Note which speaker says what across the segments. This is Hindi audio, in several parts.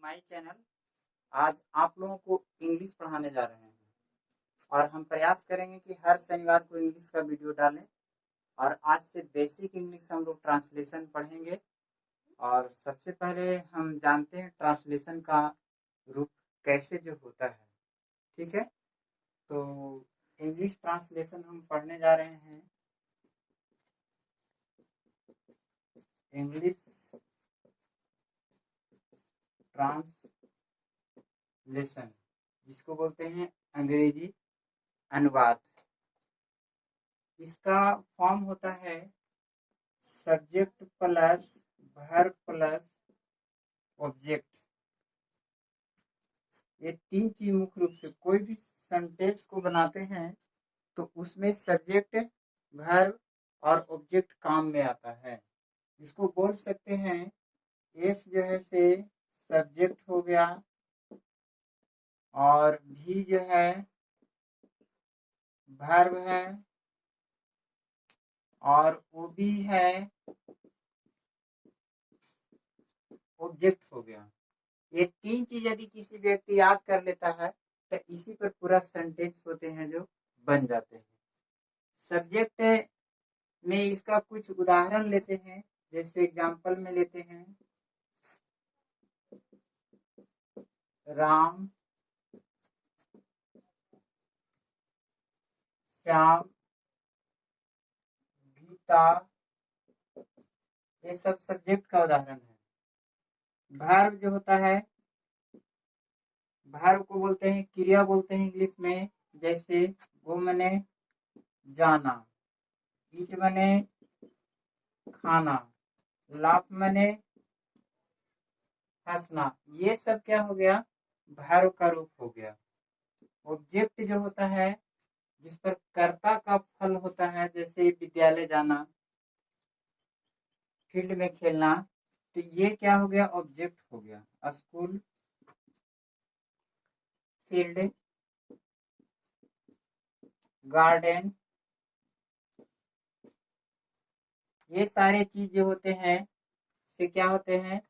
Speaker 1: My channel. आज आप लोगों को इंग्लिश पढ़ाने जा रहे हैं और हम प्रयास करेंगे कि हर शनिवार को इंग्लिश का वीडियो डालें। और आज से बेसिक इंग्लिश हम लोग ट्रांसलेशन पढ़ेंगे। और सबसे पहले हम जानते हैं ट्रांसलेशन का रूप कैसे जो होता है। ठीक है, तो इंग्लिश ट्रांसलेशन हम पढ़ने जा रहे हैं। इंग्लिश ट्रांसलेशन जिसको बोलते हैं अंग्रेजी अनुवाद। इसका फॉर्म होता है subject plus verb plus object. ये तीन चीज मुख्य रूप से कोई भी सेंटेंस को बनाते हैं तो उसमें सब्जेक्ट वर्ब और ऑब्जेक्ट काम में आता है। इसको बोल सकते हैं एस जो है से सब्जेक्ट हो गया और भी जो है वर्ब है और वो भी है ऑब्जेक्ट हो गया। ये तीन चीज यदि किसी व्यक्ति याद कर लेता है तो इसी पर पूरा सेंटेंस होते हैं जो बन जाते हैं। सब्जेक्ट में इसका कुछ उदाहरण लेते हैं, जैसे एग्जांपल में लेते हैं राम श्याम गीता, ये सब सब्जेक्ट का उदाहरण है। वर्ब जो होता है, वर्ब को बोलते हैं क्रिया बोलते हैं इंग्लिश में। जैसे वो मैंने जाना, ईट मैंने खाना, लाफ मैंने हंसना, ये सब क्या हो गया वर्ब का रूप हो गया। ऑब्जेक्ट जो होता है जिस पर कर्ता का फल होता है, जैसे विद्यालय जाना, फील्ड में खेलना, तो ये क्या हो गया ऑब्जेक्ट हो गया। स्कूल, फील्ड, गार्डन, ये सारे चीज जो होते हैं से क्या होते हैं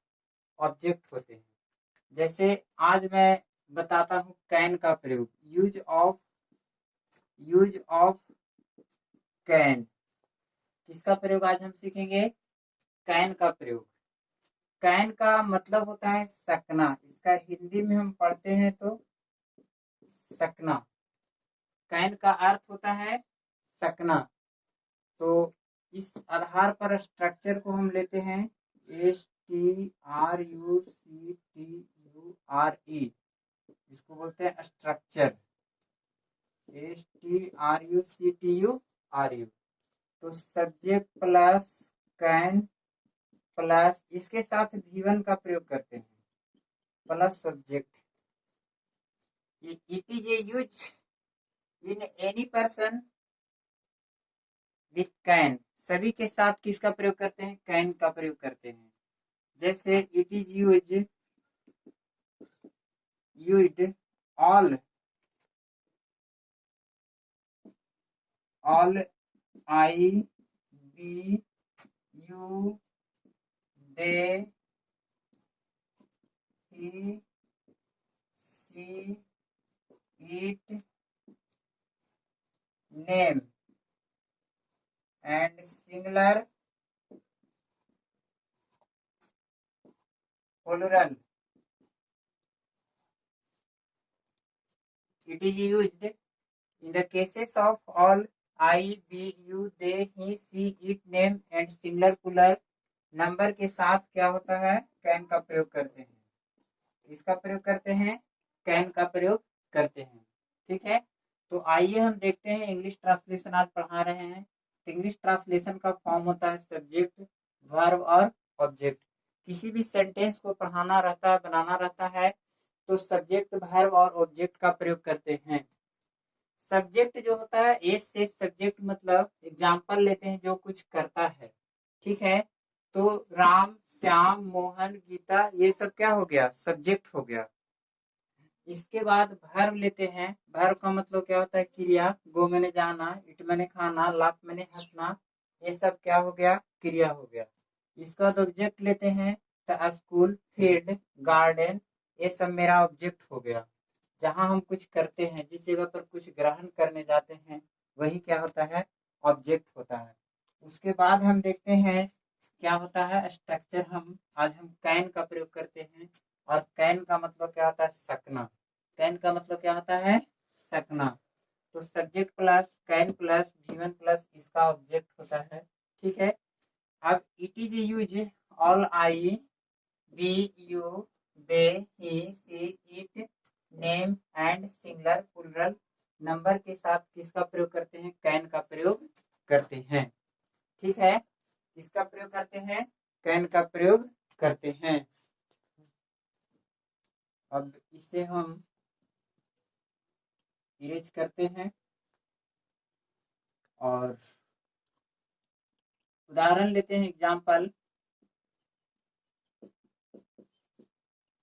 Speaker 1: ऑब्जेक्ट होते हैं। जैसे आज मैं बताता हूँ कैन का प्रयोग, यूज ऑफ कैन। किसका प्रयोग आज हम सीखेंगे? कैन का प्रयोग। कैन का मतलब होता है सकना, इसका हिंदी में हम पढ़ते हैं तो सकना। कैन का अर्थ होता है सकना। तो इस आधार पर स्ट्रक्चर को हम लेते हैं STRUCTURE, इसको बोलते हैं स्ट्रक्चर STRUCTURE। तो सब्जेक्ट प्लस कैन प्लस इसके साथ V1 का प्रयोग करते हैं plus subject. It is a use in any person with can, सभी के साथ किसका प्रयोग करते हैं? कैन का प्रयोग करते हैं। जैसे it is used all I we you they he she it name and singular plural. It is used in the cases of all I, we, you, they, he, she, it, name and singular plural number के साथ क्या होता है? कैन का प्रयोग करते हैं। किसका प्रयोग करते हैं? कैन का प्रयोग करते हैं। ठीक है, तो आइए हम देखते हैं इंग्लिश ट्रांसलेशन आज पढ़ा रहे हैं। इंग्लिश ट्रांसलेशन का फॉर्म होता है सब्जेक्ट वर्ब और ऑब्जेक्ट। किसी भी सेंटेंस को पढ़ाना रहता है, बनाना रहता है तो सब्जेक्ट वर्ब और ऑब्जेक्ट का प्रयोग करते हैं। सब्जेक्ट जो होता है एस से सब्जेक्ट मतलब एग्जाम्पल लेते हैं जो कुछ करता है। ठीक है, तो राम श्याम मोहन गीता ये सब क्या हो गया? सब्जेक्ट हो गया। इसके बाद वर्ब लेते हैं। वर्ब का मतलब क्या होता है? क्रिया। गो मैंने जाना, इट मैंने खाना, लाफ मैंने हंसना, ये सब क्या हो गया? क्रिया हो गया। इसके बाद ऑब्जेक्ट लेते हैं तो स्कूल, फील्ड, गार्डन, ये सब मेरा ऑब्जेक्ट हो गया। जहां हम कुछ करते हैं, जिस जगह पर कुछ ग्रहण करने जाते हैं, वही क्या होता है, ऑब्जेक्ट होता है। उसके बाद हम देखते हैं क्या होता है स्ट्रक्चर। आज हम कैन का प्रयोग करते हैं, और कैन का मतलब क्या होता है, सकना। कैन का मतलब क्या होता है, सकना। तो subject plus can plus V1 plus इसका ऑब्जेक्ट होता है। ठीक है। अब it is use all I we you they he she it name and singular plural number के साथ किसका प्रयोग करते हैं, कैन का प्रयोग करते हैं। ठीक है, किसका प्रयोग करते हैं, कैन का प्रयोग करते हैं। अब इसे हम इरेज करते हैं और उदाहरण लेते हैं, एग्जाम्पल।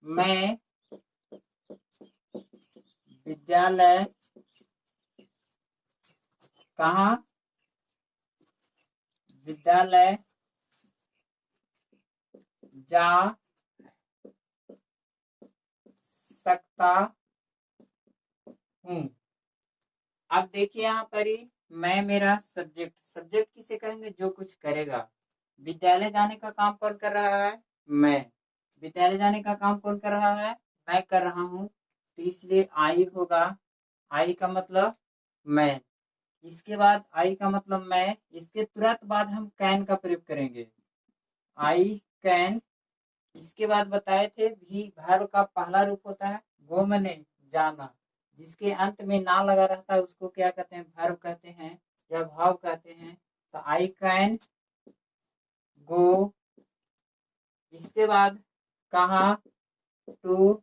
Speaker 1: मैं विद्यालय कहाँ, विद्यालय जा सकता हूँ। अब देखिए यहाँ पर ही मैं मेरा सब्जेक्ट, सब्जेक्ट किसे कहेंगे, जो कुछ करेगा। विद्यालय जाने का काम कौन कर रहा है, मैं। विद्यालय जाने का काम कौन कर रहा है, मैं कर रहा हूँ, तो इसलिए आई होगा। आई का मतलब मैं। इसके बाद आई का मतलब मैं, इसके तुरंत बाद हम कैन का प्रयोग करेंगे, आई कैन। इसके बाद बताए थे भी वर्ब का पहला रूप होता है गो, मने जाना। जिसके अंत में ना लगा रहता है उसको क्या कहते हैं, वर्ब कहते हैं या भाव कहते हैं। तो आई कैन गो। इसके बाद कहा, टू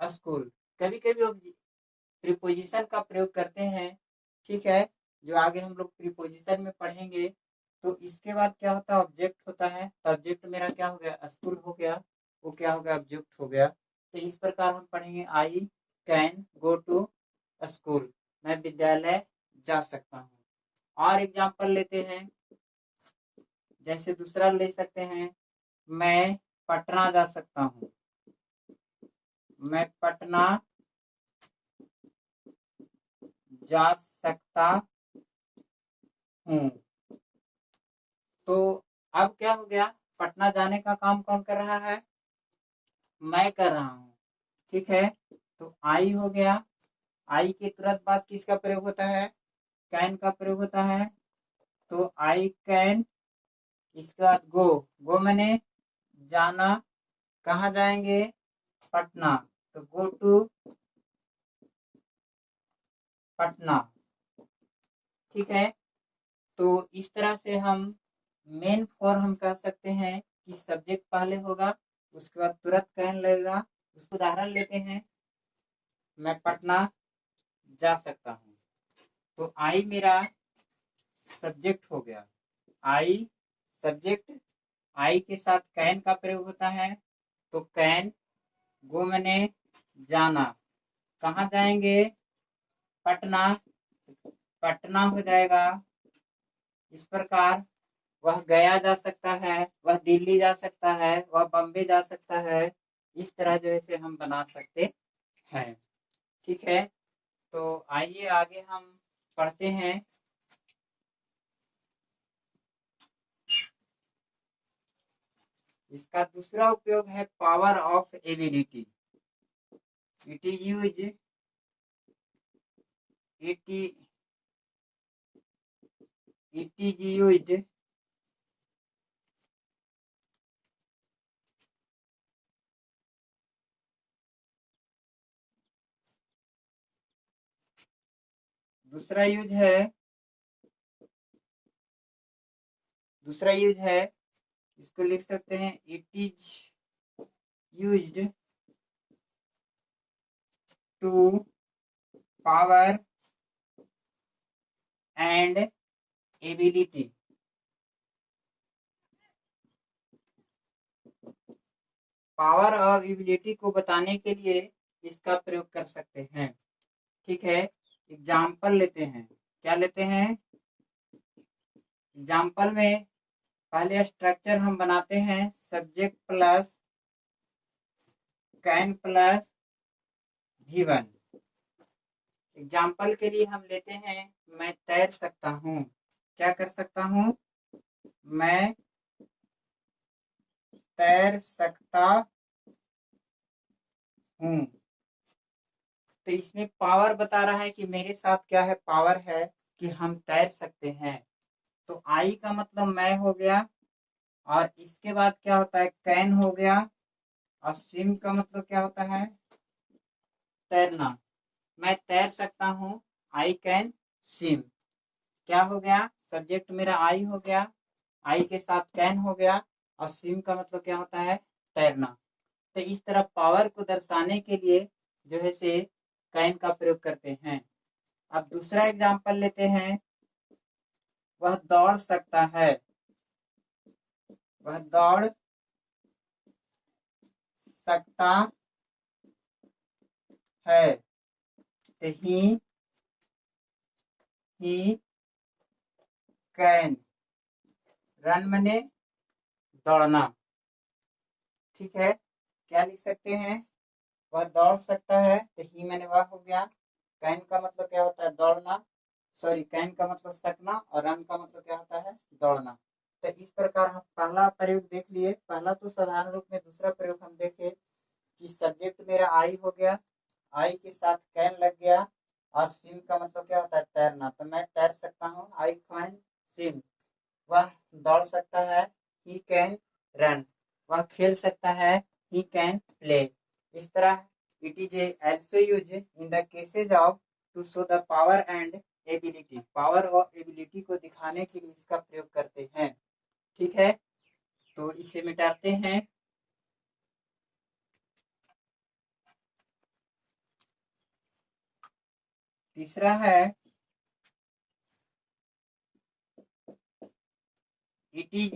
Speaker 1: स्कूल। कभी कभी प्रीपोजिशन का प्रयोग करते हैं। ठीक है, जो आगे हम लोग प्रीपोजिशन में पढ़ेंगे। तो इसके बाद क्या होता है, ऑब्जेक्ट होता है। तो ऑब्जेक्ट मेरा क्या हो गया, स्कूल हो गया। वो क्या हो गया, ऑब्जेक्ट हो गया। तो इस प्रकार हम पढ़ेंगे, I can go to school, मैं विद्यालय जा सकता हूँ। और एग्जाम्पल लेते हैं, जैसे दूसरा ले सकते हैं, मैं पटना जा सकता हूँ, मैं पटना जा सकता हूँ। तो अब क्या हो गया, पटना जाने का काम कौन कर रहा है, मैं कर रहा हूँ। ठीक है, तो आई हो गया। आई के तुरंत बाद किसका प्रयोग होता है, कैन का प्रयोग होता है। तो आई कैन। इसके बाद गो, गो मैंने जाना। कहाँ जाएंगे, पटना। तो गो टू पटना। ठीक है, तो इस तरह से हम मेन फॉर्म हम कह सकते हैं कि सब्जेक्ट पहले होगा, उसके बाद तुरंत कैन लगेगा। उसको उदाहरण लेते हैं, मैं पटना जा सकता हूँ। तो आई मेरा सब्जेक्ट हो गया, आई सब्जेक्ट। आई के साथ कैन का प्रयोग होता है। तो कैन गो मैंने जाना। कहाँ जाएंगे, पटना। पटना हो जाएगा। इस प्रकार वह गया जा सकता है, वह दिल्ली जा सकता है, वह बम्बे जा सकता है। इस तरह जो है से हम बना सकते हैं। ठीक है, तो आइए आगे हम पढ़ते हैं। इसका दूसरा उपयोग है power of ability. It is use it it is use दूसरा यूज है, दूसरा यूज है, इसको लिख सकते हैं, it is used to power and ability. Power और एबिलिटी को बताने के लिए इसका प्रयोग कर सकते हैं। ठीक है, एग्जाम्पल लेते हैं। क्या लेते हैं, एग्जाम्पल में पहले स्ट्रक्चर हम बनाते हैं, subject plus can plus V1। Example के लिए हम लेते हैं, मैं तैर सकता हूँ। क्या कर सकता हूँ? मैं तैर सकता हूँ। तो इसमें पावर बता रहा है कि मेरे साथ क्या है, पावर है कि हम तैर सकते हैं। तो आई का मतलब मैं हो गया, और इसके बाद क्या होता है, कैन हो गया, और स्विम का मतलब क्या होता है, तैरना। मैं तैर सकता हूँ, आई कैन स्विम। क्या हो गया, सब्जेक्ट मेरा आई हो गया, आई के साथ कैन हो गया, और स्विम का मतलब क्या होता है, तैरना। तो इस तरह पावर को दर्शाने के लिए जो है से कैन का प्रयोग करते हैं। अब दूसरा एग्जाम्पल लेते हैं, वह दौड़ सकता है। वह दौड़ सकता है। तो ही कैन रन मने दौड़ना। ठीक है, क्या लिख सकते हैं, वह दौड़ सकता है, तो ही मैंने वह हो गया। कैन का मतलब क्या होता है, दौड़ना। सॉरी, कैन का मतलब सकना, और रन का मतलब क्या होता है, दौड़ना। तो इस प्रकार हम पहला प्रयोग देख लिए। पहला तो साधारण रूप में, दूसरा प्रयोग हम देखे कि सब्जेक्ट मेरा आई हो गया, आई के साथ कैन लग गया, और स्विम का मतलब क्या होता है, तैरना। तो मैं तैर सकता हूँ, आई कैन स्विम। वह दौड़ सकता है, ही कैन रन। वह खेल सकता है, ही कैन प्ले। इस तरह it is also used in the cases of to show the power and ability। Power और एबिलिटी को दिखाने के लिए इसका प्रयोग करते हैं। ठीक है, तो इसे मिटाते हैं। तीसरा है, it is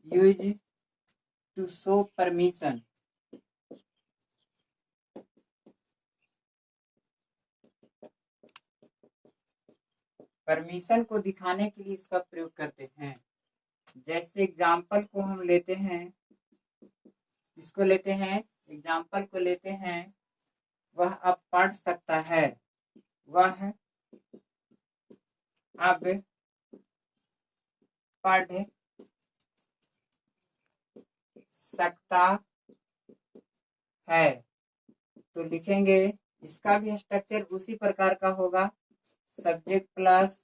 Speaker 1: used to show permission। Permission को दिखाने के लिए इसका प्रयोग करते हैं। जैसे एग्जाम्पल को हम लेते हैं, इसको लेते हैं, एग्जाम्पल को लेते हैं, वह अब पढ़ सकता है। वह अब पढ़ सकता है। तो लिखेंगे, इसका भी स्ट्रक्चर उसी प्रकार का होगा, subject plus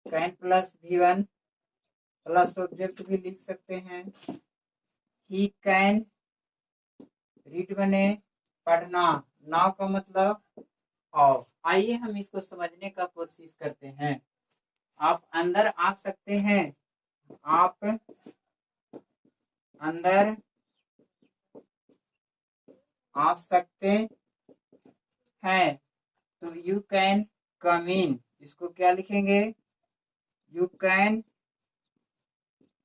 Speaker 1: can plus V1 plus object भी लिख सकते हैं। ही कैन रीड बने पढ़ना, नाउ का मतलब और। आइए हम इसको समझने का कोशिश करते हैं। आप अंदर आ सकते हैं, आप अंदर आ सकते हैं। तो यू कैन कम इन, इसको क्या लिखेंगे, यू कैन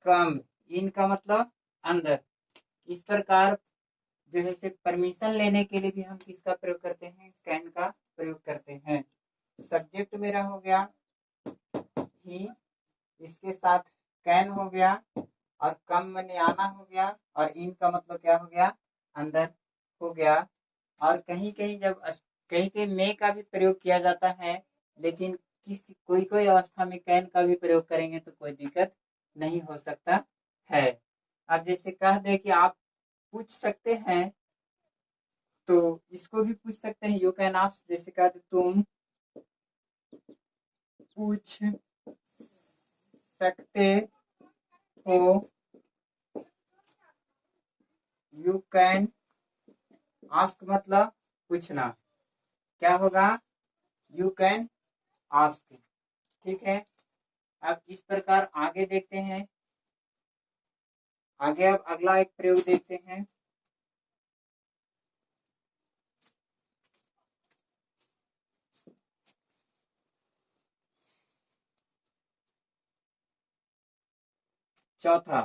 Speaker 1: कम इन का मतलब अंदर। इस प्रकार जो है से परमिशन लेने के लिए भी हम किसका प्रयोग करते हैं, कैन का प्रयोग करते हैं। सब्जेक्ट मेरा हो गया ही, इसके साथ कैन हो गया, और कम मैंने आना हो गया, और इन का मतलब क्या हो गया, अंदर हो गया। और कहीं कहीं जब कहीं कहीं मे का भी प्रयोग किया जाता है, लेकिन कोई कोई अवस्था में कैन का भी प्रयोग करेंगे तो कोई दिक्कत नहीं हो सकता है। अब जैसे कह दे कि आप पूछ सकते हैं, तो इसको भी पूछ सकते हैं, यू कैन आस्क। जैसे कह दे तुम पूछ सकते हो, यू कैन आस्क मतलब पूछना, क्या होगा, यू कैन आस्क। ठीक है, अब इस प्रकार आगे देखते हैं। आगे अब अगला एक प्रयोग देखते हैं। चौथा,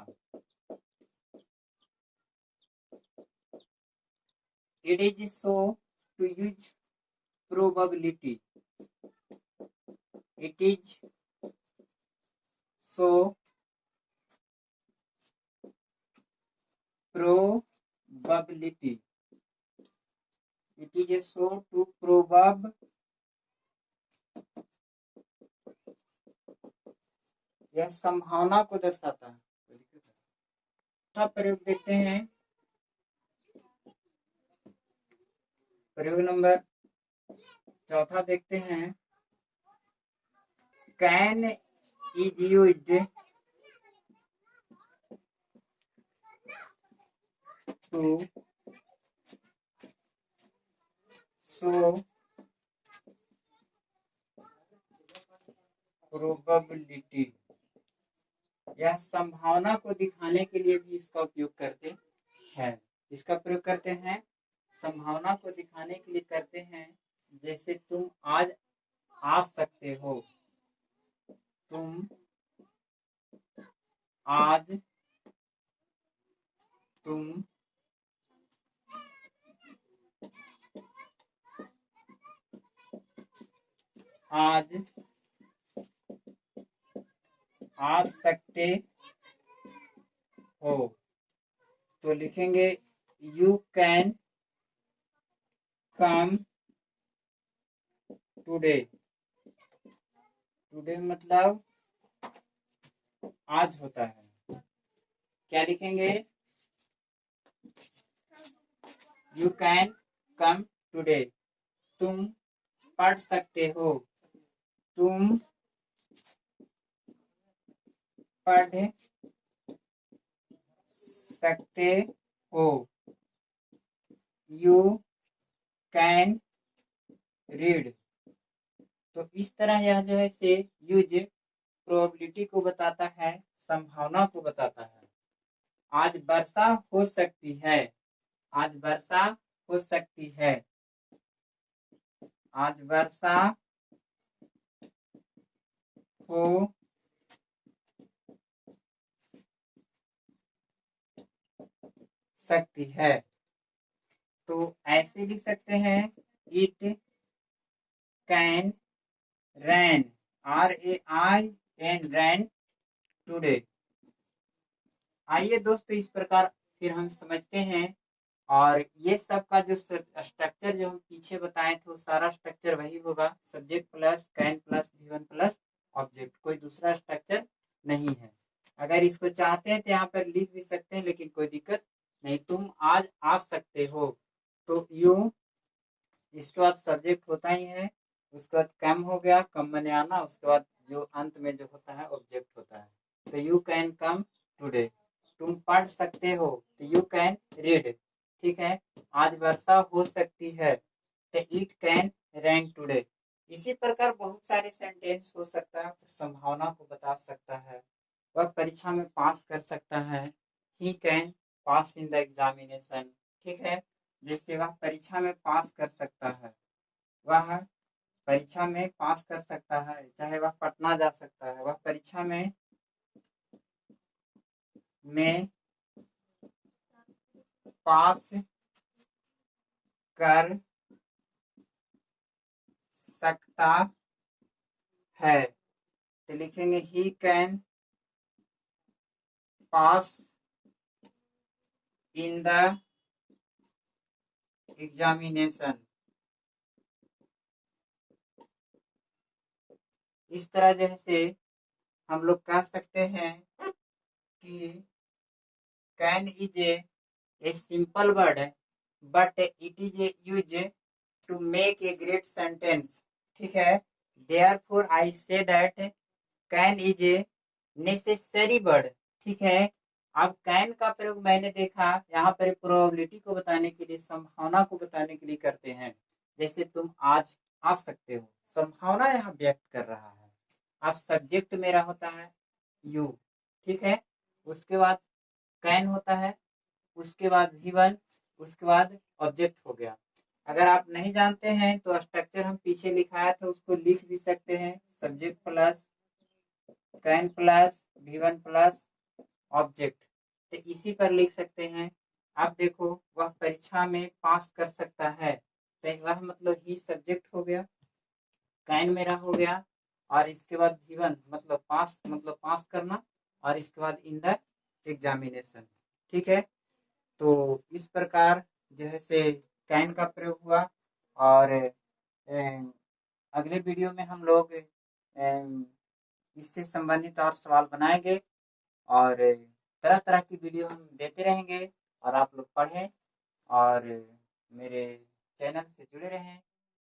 Speaker 1: it is so to use probability. It is so probability. It is a show to probab. यह संभावना को दर्शाता है। चौथा प्रयोग देखते हैं। प्रयोग नंबर चौथा देखते हैं। Can is used to show probability. यह संभावना को दिखाने के लिए भी इसका उपयोग करते हैं। इसका प्रयोग करते हैं, संभावना को दिखाने के लिए करते हैं। जैसे तुम आज आ सकते हो, तुम आज तुम आज आ सकते हो, तो लिखेंगे you can come today. Today मतलब आज होता है। क्या लिखेंगे? You can come today. तुम पढ़ सकते हो, तुम पढ़ सकते हो। You can read. तो इस तरह यह जो है से यूज प्रोबेबिलिटी को बताता है, संभावना को बताता है। आज वर्षा हो सकती है, आज वर्षा हो सकती है, आज वर्षा हो सकती है। तो ऐसे लिख सकते हैं, it can rain, RAIN rain today. आइए दोस्तों, इस प्रकार फिर हम समझते हैं। और ये सब का जो स्ट्रक्चर जो हम पीछे बताए थे, वो सारा स्ट्रक्चर वही होगा, subject plus can plus V1 plus object, कोई दूसरा स्ट्रक्चर नहीं है। अगर इसको चाहते हैं तो यहाँ पर लिख भी सकते हैं, लेकिन कोई दिक्कत नहीं। तुम आज आ सकते हो, तो यू, इसके बाद सब्जेक्ट होता ही है, उसके बाद कम हो गया, कम बने आना, उसके बाद जो अंत में जो होता है ऑब्जेक्ट होता है। तो यू कैन कम टुडे। तुम पढ़ सकते हो, तो यू कैन रीड। ठीक है। आज वर्षा हो सकती है, तो इट कैन रेन टुडे। इसी प्रकार बहुत सारे सेंटेंस हो सकता है, संभावना को बता सकता है। वह परीक्षा में पास कर सकता है, ही can pass in the examination. ठीक है। जैसे वह परीक्षा में पास कर सकता है, वह परीक्षा में पास कर सकता है, चाहे वह पटना जा सकता है, वह परीक्षा में पास कर सकता है, तो लिखेंगे he can pass in the examination. इस तरह जैसे हम लोग कह सकते हैं कि can is a simple word, but it is use to make a great sentence. ठीक है। Therefore I say that can is a necessary word. ठीक है। अब कैन का प्रयोग मैंने देखा यहाँ पर प्रोबेबिलिटी को बताने के लिए, संभावना को बताने के लिए करते हैं। जैसे तुम आज आ सकते हो, संभावना यहाँ व्यक्त कर रहा है। अब सब्जेक्ट मेरा होता है यू। ठीक है। उसके बाद कैन होता है, उसके बाद V1, उसके बाद ऑब्जेक्ट हो गया। अगर आप नहीं जानते हैं तो स्ट्रक्चर हम पीछे लिखाया था, उसको लिख भी सकते हैं, subject plus can plus V1 plus object, तो इसी पर लिख सकते हैं। अब देखो, वह परीक्षा में पास कर सकता है, तो वह मतलब ही सब्जेक्ट हो गया, कैन मेरा हो गया, और इसके बाद V1 मतलब पास करना, और इसके बाद इन द एग्जामिनेशन। ठीक है। तो इस प्रकार जो है से कैन का प्रयोग हुआ। और अगले वीडियो में हम लोग इससे संबंधित और सवाल बनाएंगे और तरह तरह की वीडियो हम देते रहेंगे और आप लोग पढ़ें और मेरे चैनल से जुड़े रहें।